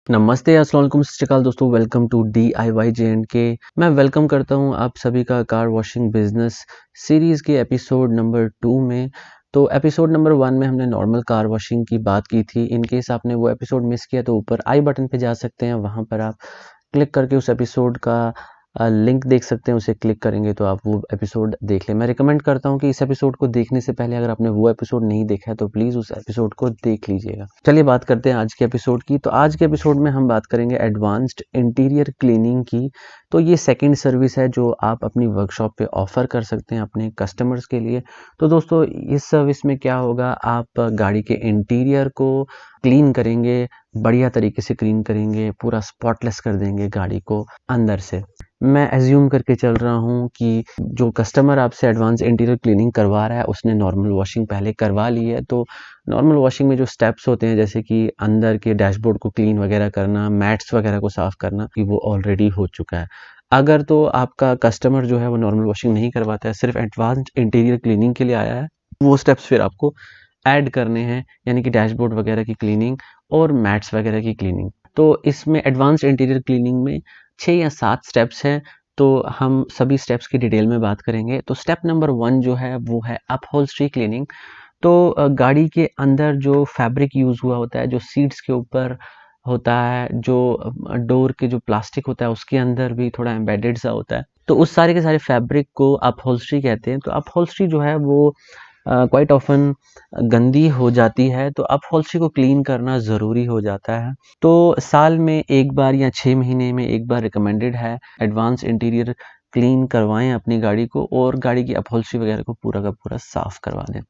नमस्ते, अस्सलाम वालेकुम, सत श्री अकाल दोस्तों। Welcome to DIY J&K। मैं वेलकम करता हूं आप सभी का कार वॉशिंग बिजनेस सीरीज़ के एपिसोड नंबर 2 में। तो एपिसोड नंबर 1 में हमने नॉर्मल कार वॉशिंग की बात की थी। इन केस आपने वो एपिसोड मिस किया तो ऊपर आई बटन पे जा सकते हैं, वहां पर आप क्लिक करके उस एपिसोड का लिंक देख सकते हैं। उसे क्लिक करेंगे तो आप वो एपिसोड देख लें। मैं रिकमेंड करता हूं कि इस एपिसोड को देखने से पहले अगर आपने वो एपिसोड नहीं देखा है तो प्लीज़ उस एपिसोड को देख लीजिएगा। चलिए बात करते हैं आज के एपिसोड की। तो आज के एपिसोड में हम बात करेंगे एडवांस्ड इंटीरियर क्लीनिंग की। तो ये सेकंड सर्विस है जो आप अपनी वर्कशॉप पे ऑफर कर सकते हैं अपने कस्टमर्स के लिए। तो दोस्तों इस सर्विस में क्या होगा, आप गाड़ी के इंटीरियर को क्लीन करेंगे, बढ़िया तरीके से क्लीन करेंगे, पूरा स्पॉटलेस कर देंगे गाड़ी को अंदर से। मैं एज्यूम करके चल रहा हूँ कि जो कस्टमर आपसे एडवांस इंटीरियर क्लीनिंग करवा रहा है उसने नॉर्मल वॉशिंग पहले करवा ली है। तो नॉर्मल वॉशिंग में जो स्टेप्स होते हैं जैसे कि अंदर के डैशबोर्ड को क्लीन वगैरह करना, मैट्स वगैरह को साफ करना, कि वो ऑलरेडी हो चुका है। अगर तो आपका कस्टमर जो है वो नॉर्मल वॉशिंग नहीं करवाता है, सिर्फ एडवांस इंटीरियर क्लीनिंग के लिए आया है, वो स्टेप्स फिर आपको ऐड करने हैं, यानी कि डैशबोर्ड वगैरह की क्लीनिंग और मैट्स वगैरह की क्लीनिंग। तो इसमें एडवांस इंटीरियर क्लीनिंग में 6 या 7 स्टेप्स हैं। तो हम सभी स्टेप्स की डिटेल में बात करेंगे। तो स्टेप नंबर 1 जो है वो है अपहोल्स्ट्री क्लीनिंग। तो गाड़ी के अंदर जो फैब्रिक यूज़ हुआ होता है, जो सीट्स के ऊपर होता है, जो डोर के जो प्लास्टिक होता है उसके अंदर भी थोड़ा एम्बेडेड सा होता है, तो उस सारे के सारे फैब्रिक को अपहोल्स्ट्री कहते हैं। तो अपहोल्स्ट्री जो है वो क्वाइट ऑफन गंदी हो जाती है, तो अपहोल्स्ट्री को क्लीन करना ज़रूरी हो जाता है। तो साल में 1 बार या 6 महीने में 1 बार रिकमेंडेड है एडवांस इंटीरियर क्लीन करवाएं अपनी गाड़ी को और गाड़ी की अपहोल्स्ट्री वगैरह को पूरा का पूरा साफ करवा दें।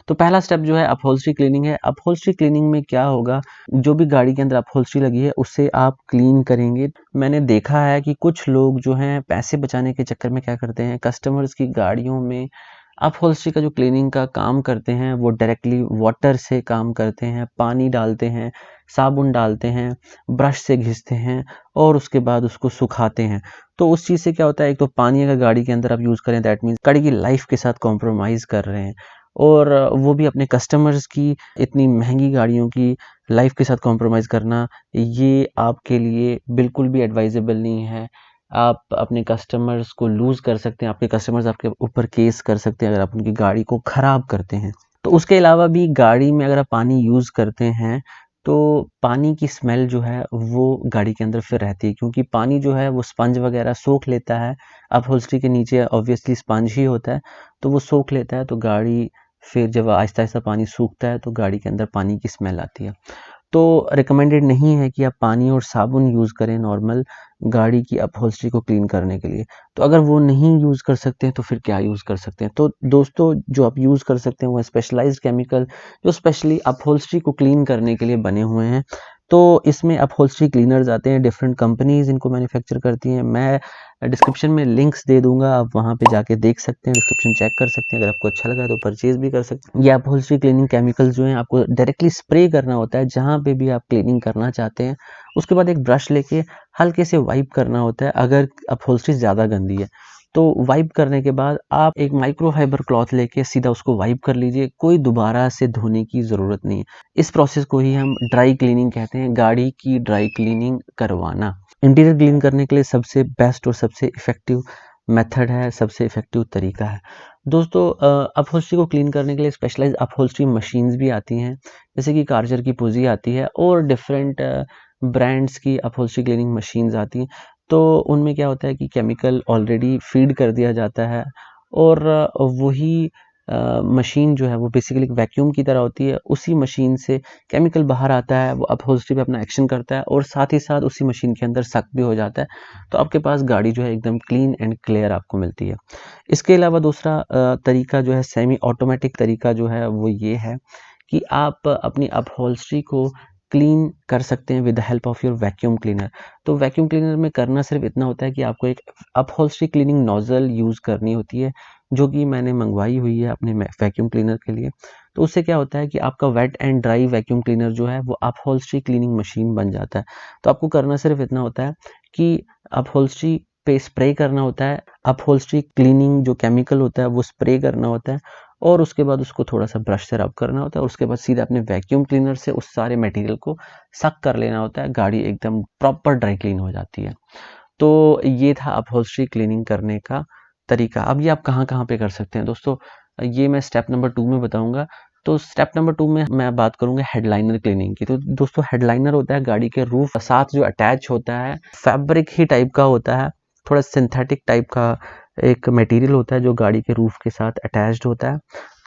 तो पहला स्टेप जो है अपहोल्स्ट्री क्लीनिंग है। अपहोल्स्ट्री क्लीनिंग में क्या होगा, जो भी गाड़ी के अंदर अपहोल्स्ट्री लगी है उसे आप क्लीन करेंगे। मैंने देखा है कि कुछ लोग जो हैं पैसे बचाने के चक्कर में क्या करते हैं, कस्टमर्स की गाड़ियों में अपहोल्स्ट्री का जो क्लीनिंग का काम करते हैं वो डायरेक्टली वाटर से काम करते हैं, पानी डालते हैं, साबुन डालते हैं, ब्रश से घिसते हैं और उसके बाद उसको सुखाते हैं। तो उस चीज़ से क्या होता है, एक तो पानी अगर गाड़ी के अंदर आप यूज़ करें दैट मीन्स गाड़ी की लाइफ के साथ कॉम्प्रोमाइज़ कर रहे हैं, और वो भी अपने कस्टमर्स की इतनी महंगी गाड़ियों की लाइफ के साथ कॉम्प्रोमाइज़ करना, ये आपके लिए बिल्कुल भी एडवाइजेबल नहीं है। आप अपने कस्टमर्स को लूज़ कर सकते हैं, आपके कस्टमर्स आपके ऊपर केस कर सकते हैं अगर आप उनकी गाड़ी को ख़राब करते हैं। तो उसके अलावा भी गाड़ी में अगर आप पानी यूज़ करते हैं, तो पानी की स्मेल जो है वो गाड़ी के अंदर फिर रहती है, क्योंकि पानी जो है वो स्पंज वगैरह सोख लेता है। अपहोल्स्ट्री के नीचे ऑब्वियसली स्पंज ही होता है, तो वो सोख लेता है, तो गाड़ी फिर जब आहिस्ता-आहिस्ता पानी सूखता है तो गाड़ी के अंदर पानी की स्मेल आती है। तो रिकमेंडेड नहीं है कि आप पानी और साबुन यूज़ करें नॉर्मल गाड़ी की अपहोल्स्ट्री को क्लीन करने के लिए। तो अगर वो नहीं यूज़ कर सकते हैं तो फिर क्या यूज़ कर सकते हैं? तो दोस्तों जो आप यूज़ कर सकते हैं वो है स्पेशलाइज़्ड केमिकल, जो स्पेशली अपहोल्स्ट्री को क्लीन करने के लिए बने हुए हैं। तो इसमें अपहोल्स्ट्री क्लीनर्स आते हैं, डिफरेंट कंपनीज़ इनको मैन्युफैक्चर करती हैं। मैं डिस्क्रिप्शन में लिंक्स दे दूँगा, आप वहाँ पे जाके देख सकते हैं, डिस्क्रिप्शन चेक कर सकते हैं। अगर आपको अच्छा लगा तो परचेज़ भी कर सकते हैं। ये अपहोल्स्ट्री क्लीनिंग केमिकल्स जो हैं आपको डायरेक्टली स्प्रे करना होता है जहाँ पे भी आप क्लीनिंग करना चाहते हैं। उसके बाद एक ब्रश लेके हल्के से वाइप करना होता है अगर अपहोल्स्ट्री ज़्यादा गंदी है। तो वाइप करने के बाद आप एक माइक्रोफाइबर क्लॉथ लेके सीधा उसको वाइप कर लीजिए, कोई दोबारा से धोने की ज़रूरत नहीं है। इस प्रोसेस को ही हम ड्राई क्लीनिंग कहते हैं, गाड़ी की ड्राई क्लीनिंग करवाना। इंटीरियर क्लीन करने के लिए सबसे बेस्ट और सबसे इफ़ेक्टिव मेथड है, सबसे इफ़ेक्टिव तरीका है। दोस्तों अपहोल्स्ट्री को क्लीन करने के लिए स्पेशलाइज़्ड अपहोल्स्ट्री मशीन्स भी आती हैं, जैसे कि कार्जर की पुज़ी आती है और डिफरेंट ब्रांड्स की अपहोल्स्ट्री क्लीनिंग मशीन्स आती हैं। तो उनमें क्या होता है कि केमिकल ऑलरेडी फीड कर दिया जाता है, और वही मशीन जो है वो बेसिकली एक वैक्यूम की तरह होती है। उसी मशीन से केमिकल बाहर आता है, वो अपहोल्स्ट्री पे अपना एक्शन करता है और साथ ही साथ उसी मशीन के अंदर सक भी हो जाता है। तो आपके पास गाड़ी जो है एकदम क्लीन एंड क्लियर आपको मिलती है। इसके अलावा दूसरा तरीका जो है सेमी ऑटोमेटिक तरीका जो है वो ये है कि आप अपनी अपहोल्स्ट्री को क्लीन कर सकते हैं with the help of your vacuum cleaner. तो वैक्यूम क्लीनर में करना सिर्फ इतना होता है कि आपको एक अपहोल्स्ट्री क्लीनिंग नोजल यूज़ करनी होती है, जो कि मैंने मंगवाई हुई है अपने वैक्यूम क्लीनर के लिए। तो उससे क्या होता है कि आपका wet and dry vacuum cleaner जो है वो अपहोल्स्ट्री क्लीनिंग मशीन बन जाता है। तो आपको करना सिर्फ इतना होता है कि अपहोल्स्ट्री पे स्प्रे करना होता है, अपहोल्स्ट्री क्लीनिंग जो केमिकल होता है वो स्प्रे करना होता है, और उसके बाद उसको थोड़ा सा ब्रश से रब करना होता है और उसके बाद सीधा अपने वैक्यूम क्लीनर से उस सारे मटेरियल को सक कर लेना होता है। गाड़ी एकदम प्रॉपर ड्राई क्लीन हो जाती है। तो ये था अपहोल्स्ट्री क्लीनिंग करने का तरीका। अब ये आप कहाँ-कहाँ पे कर सकते हैं दोस्तों, ये मैं स्टेप नंबर 2 में बताऊँगा। तो स्टेप नंबर 2 में मैं बात करूँगा हेडलाइनर क्लीनिंग की। तो दोस्तों हेडलाइनर होता है गाड़ी के रूफ साथ जो अटैच होता है, फैब्रिक ही टाइप का होता है, थोड़ा सिंथेटिक टाइप का एक मटेरियल होता है जो गाड़ी के रूफ के साथ अटैच्ड होता है।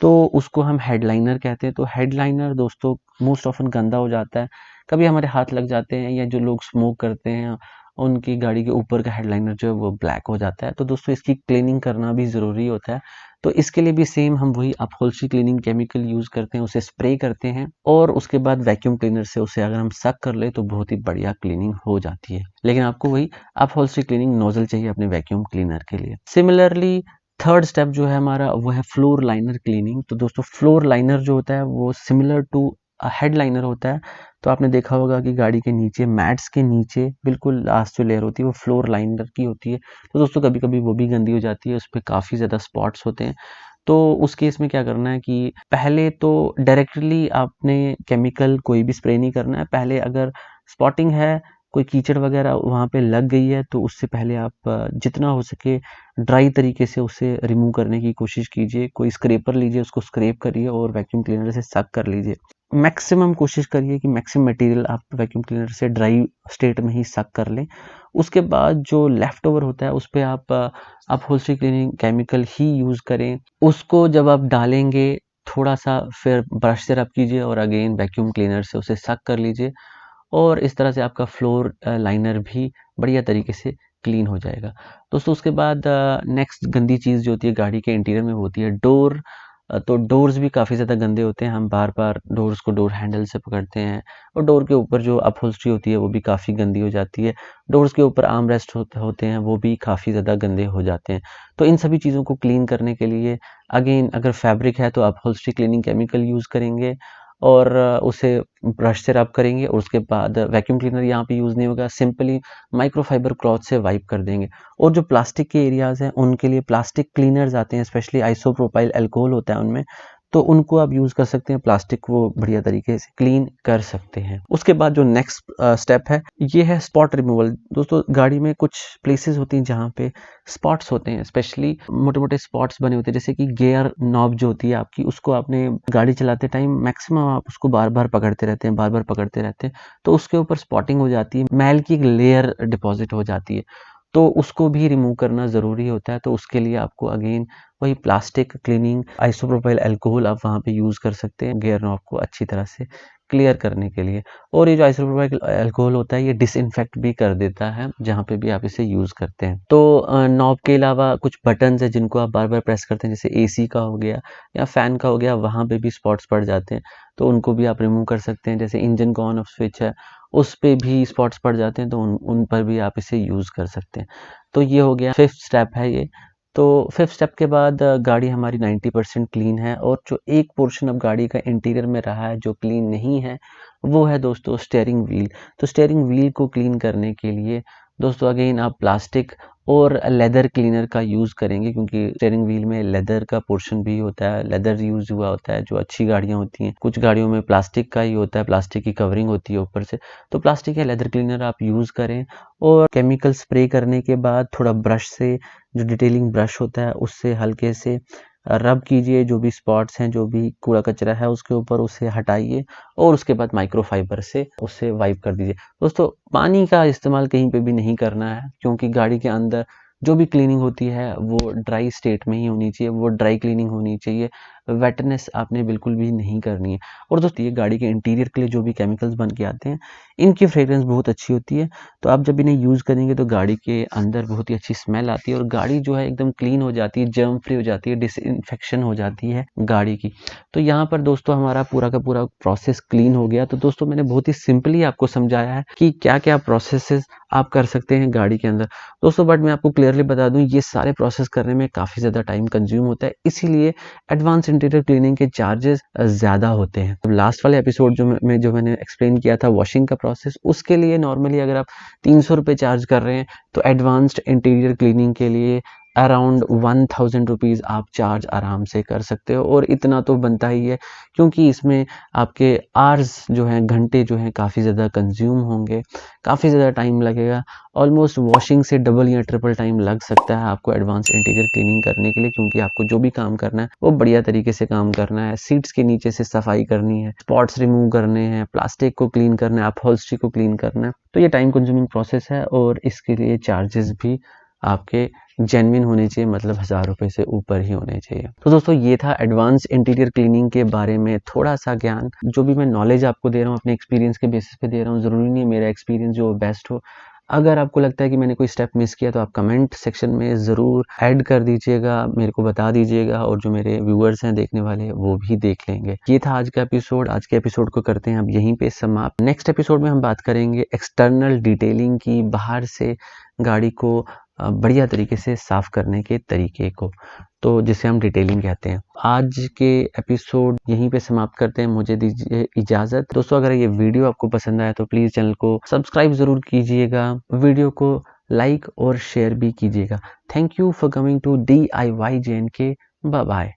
तो उसको हम हेडलाइनर कहते हैं। तो हेडलाइनर दोस्तों मोस्ट ऑफ़न गंदा हो जाता है। कभी हमारे हाथ लग जाते हैं या जो लोग स्मोक करते हैं उनकी गाड़ी के ऊपर का हेडलाइनर जो है वो ब्लैक हो जाता है। तो दोस्तों इसकी क्लीनिंग करना भी ज़रूरी होता है। तो इसके लिए भी सेम हम वही अपहोल्स्ट्री क्लीनिंग केमिकल यूज़ करते हैं, उसे स्प्रे करते हैं और उसके बाद वैक्यूम क्लीनर से उसे अगर हम सक कर ले तो बहुत ही बढ़िया क्लीनिंग हो जाती है। लेकिन आपको वही अपहोल्स्ट्री क्लीनिंग नोजल चाहिए अपने वैक्यूम क्लीनर के लिए। सिमिलरली थर्ड स्टेप जो है हमारा वो है फ्लोर लाइनर क्लीनिंग। तो दोस्तों फ्लोर लाइनर जो होता है वो सिमिलर टू हेडलाइनर होता है। तो आपने देखा होगा कि गाड़ी के नीचे मैट्स के नीचे बिल्कुल लास्ट जो लेयर होती है वो फ्लोर लाइनर की होती है। तो दोस्तों कभी-कभी वो भी गंदी हो जाती है, उस पे काफ़ी ज़्यादा स्पॉट्स होते हैं। तो उस केस में क्या करना है कि पहले तो डायरेक्टली आपने केमिकल कोई भी स्प्रे नहीं करना है। पहले अगर स्पॉटिंग है, कोई कीचड़ वगैरह वहाँ पे लग गई है तो उससे पहले आप जितना हो सके ड्राई तरीके से उसे रिमूव करने की कोशिश कीजिए। कोई स्क्रैपर लीजिए, उसको स्क्रैप करिए और वैक्यूम क्लीनर से सक कर लीजिए। मैक्सिमम कोशिश करिए कि मैक्सिमम मटेरियल आप वैक्यूम क्लीनर से ड्राई स्टेट में ही सक कर लें। उसके बाद जो लेफ्ट ओवर होता है उस पे आप अपहोल्स्ट्री क्लीनिंग केमिकल ही यूज़ करें। उसको जब आप डालेंगे थोड़ा-सा फिर ब्रश से रब कीजिए और अगेन वैक्यूम क्लीनर से उसे सक कर लीजिए और इस तरह से आपका फ्लोर लाइनर भी बढ़िया तरीके से क्लीन हो जाएगा। दोस्तों उसके बाद नेक्स्ट गंदी चीज़ जो होती है गाड़ी के इंटीरियर में वो होती है डोर। तो डोर्स भी काफ़ी ज़्यादा गंदे होते हैं। हम बार-बार डोर्स को डोर हैंडल से पकड़ते हैं और डोर के ऊपर जो अपहोल्स्ट्री होती है वो भी काफ़ी गंदी हो जाती है। डोर्स के ऊपर आर्म रेस्ट होते हैं वो भी काफ़ी ज़्यादा गंदे हो जाते हैं। तो इन सभी चीज़ों को क्लीन करने के लिए अगेन अगर फैब्रिक है तो अपहोल्स्ट्री क्लीनिंग केमिकल यूज़ करेंगे और उसे ब्रश से रब करेंगे और उसके बाद वैक्यूम क्लीनर यहाँ पे यूज़ नहीं होगा, सिंपली माइक्रोफाइबर क्लॉथ से वाइप कर देंगे। और जो प्लास्टिक के एरियाज़ हैं उनके लिए प्लास्टिक क्लीनर्स आते हैं, स्पेशली आइसोप्रोपाइल अल्कोहल होता है उनमें, तो उनको आप यूज़ कर सकते हैं, प्लास्टिक को बढ़िया तरीके से क्लीन कर सकते हैं। उसके बाद जो नेक्स्ट स्टेप है ये है स्पॉट रिमूवल। दोस्तों गाड़ी में कुछ प्लेसेस होती हैं जहाँ पे स्पॉट्स होते हैं, स्पेशली मोटे-मोटे स्पॉट्स बने होते हैं, जैसे कि गियर नॉब जो होती है आपकी उसको आपने गाड़ी चलाते टाइम मैक्सिमम आप उसको बार-बार पकड़ते रहते हैं, बार-बार पकड़ते रहते हैं, तो उसके ऊपर स्पॉटिंग हो जाती है, मैल की एक लेयर डिपॉज़िट हो जाती है। तो उसको भी रिमूव करना ज़रूरी होता है, तो उसके लिए आपको अगेन वही प्लास्टिक क्लीनिंग आइसोप्रोपाइल अल्कोहल आप वहाँ पे यूज़ कर सकते हैं गियर नॉब को अच्छी तरह से क्लियर करने के लिए। और ये जो आइसोप्रोपाइल अल्कोहल होता है ये डिसइंफेक्ट भी कर देता है जहाँ पे भी आप इसे यूज़ करते हैं। तो नॉब के अलावा कुछ बटन्स हैं जिनको आप बार-बार प्रेस करते हैं, जैसे एसी का हो गया या फ़ैन का हो गया, वहाँ पे भी स्पॉट्स पड़ जाते हैं, तो उनको भी आप रिमूव कर सकते हैं। जैसे इंजन का ऑन ऑफ स्विच है, उस पे भी स्पॉट्स पड़ जाते हैं, तो उन पर भी आप इसे यूज़ कर सकते हैं। तो ये हो गया 5th स्टेप है ये। तो 5th स्टेप के बाद गाड़ी हमारी 90% क्लीन है और जो एक पोर्शन अब गाड़ी का इंटीरियर में रहा है जो क्लीन नहीं है, वो है दोस्तों स्टीयरिंग व्हील। तो स्टीयरिंग व्हील को क्लीन करने के लिए दोस्तों अगेन आप प्लास्टिक और लेदर क्लीनर का यूज़ करेंगे, क्योंकि स्टीयरिंग व्हील में लेदर का पोर्शन भी होता है, लेदर यूज़ हुआ होता है जो अच्छी गाड़ियाँ होती हैं। कुछ गाड़ियों में प्लास्टिक का ही होता है, प्लास्टिक की कवरिंग होती है ऊपर से। तो प्लास्टिक या लेदर क्लीनर आप यूज़ करें और केमिकल स्प्रे करने के बाद थोड़ा ब्रश से, जो डिटेलिंग ब्रश होता है उससे हल्के से रब कीजिए, जो भी स्पॉट्स हैं, जो भी कूड़ा कचरा है उसके ऊपर उसे हटाइए और उसके बाद माइक्रोफाइबर से उसे वाइप कर दीजिए। दोस्तों पानी का इस्तेमाल कहीं पे भी नहीं करना है, क्योंकि गाड़ी के अंदर जो भी क्लीनिंग होती है वो ड्राई स्टेट में ही होनी चाहिए, वो ड्राई क्लीनिंग होनी चाहिए, वेटनेस आपने बिल्कुल भी नहीं करनी है। और दोस्तों ये गाड़ी के इंटीरियर के लिए जो भी केमिकल्स बन के आते हैं इनकी फ्रेग्रेंस बहुत अच्छी होती है, तो आप जब इन्हें यूज़ करेंगे तो गाड़ी के अंदर बहुत ही अच्छी स्मेल आती है और गाड़ी जो है एकदम क्लीन हो जाती है, जर्म फ्री हो जाती है, डिसइंफेक्शन हो जाती है गाड़ी की। तो यहाँ पर दोस्तों हमारा पूरा का पूरा प्रोसेस क्लीन हो गया। तो दोस्तों मैंने बहुत ही सिंपली आपको समझाया है कि क्या-क्या प्रोसेसेस आप कर सकते हैं गाड़ी के अंदर। दोस्तों बट मैं आपको क्लियरली बता दूँ ये सारे प्रोसेस करने में काफ़ी ज़्यादा टाइम कंज्यूम होता है, इसीलिए एडवांस इंटीरियर क्लीनिंग के चार्जेस ज़्यादा होते हैं। तो लास्ट वाले एपिसोड जो मैंने एक्सप्लेन किया था वॉशिंग का प्रोसेस, उसके लिए नॉर्मली अगर आप ₹300 चार्ज कर रहे हैं, तो एडवांस्ड इंटीरियर क्लीनिंग के लिए अराउंड 1000 रुपीज़ आप चार्ज आराम से कर सकते हो, और इतना तो बनता ही है क्योंकि इसमें आपके आवर्स जो हैं, घंटे जो हैं, काफ़ी ज़्यादा कंज्यूम होंगे, काफ़ी ज़्यादा टाइम लगेगा। ऑलमोस्ट वॉशिंग से डबल या ट्रिपल टाइम लग सकता है आपको एडवांस इंटीरियर क्लीनिंग करने के लिए, क्योंकि आपको जो भी काम करना है वो बढ़िया तरीके से काम करना है। सीट्स के नीचे से सफाई करनी है, स्पॉट्स रिमूव करने हैं, प्लास्टिक को क्लीन करना है, अपहोल्स्ट्री को क्लीन करना है। तो ये टाइम कंज्यूमिंग प्रोसेस है और इसके लिए चार्जेस भी आपके जेन्युइन होने चाहिए, मतलब 1000 रुपये से ऊपर ही होने चाहिए। तो दोस्तों ये था एडवांस इंटीरियर क्लीनिंग के बारे में थोड़ा सा ज्ञान। जो भी मैं नॉलेज आपको दे रहा हूँ अपने एक्सपीरियंस के बेसिस पे दे रहा हूँ, ज़रूरी नहीं है मेरा एक्सपीरियंस जो बेस्ट हो। अगर आपको लगता है कि मैंने कोई स्टेप मिस किया तो आप कमेंट सेक्शन में ज़रूर ऐड कर दीजिएगा, मेरे को बता दीजिएगा, और जो मेरे व्यूअर्स हैं देखने वाले वो भी देख लेंगे। ये था आज का एपिसोड। आज के एपिसोड को करते हैं अब यहीं पे समाप्त। नेक्स्ट एपिसोड में हम बात करेंगे एक्सटर्नल डिटेलिंग की, बाहर से गाड़ी को बढ़िया तरीके से साफ करने के तरीके को, तो जिसे हम डिटेलिंग कहते हैं। आज के एपिसोड यहीं पे समाप्त करते हैं, मुझे दीजिए इजाज़त। दोस्तों अगर ये वीडियो आपको पसंद आया तो प्लीज़ चैनल को सब्सक्राइब ज़रूर कीजिएगा, वीडियो को लाइक और शेयर भी कीजिएगा। Thank you for coming to DIY JNK। Bye bye.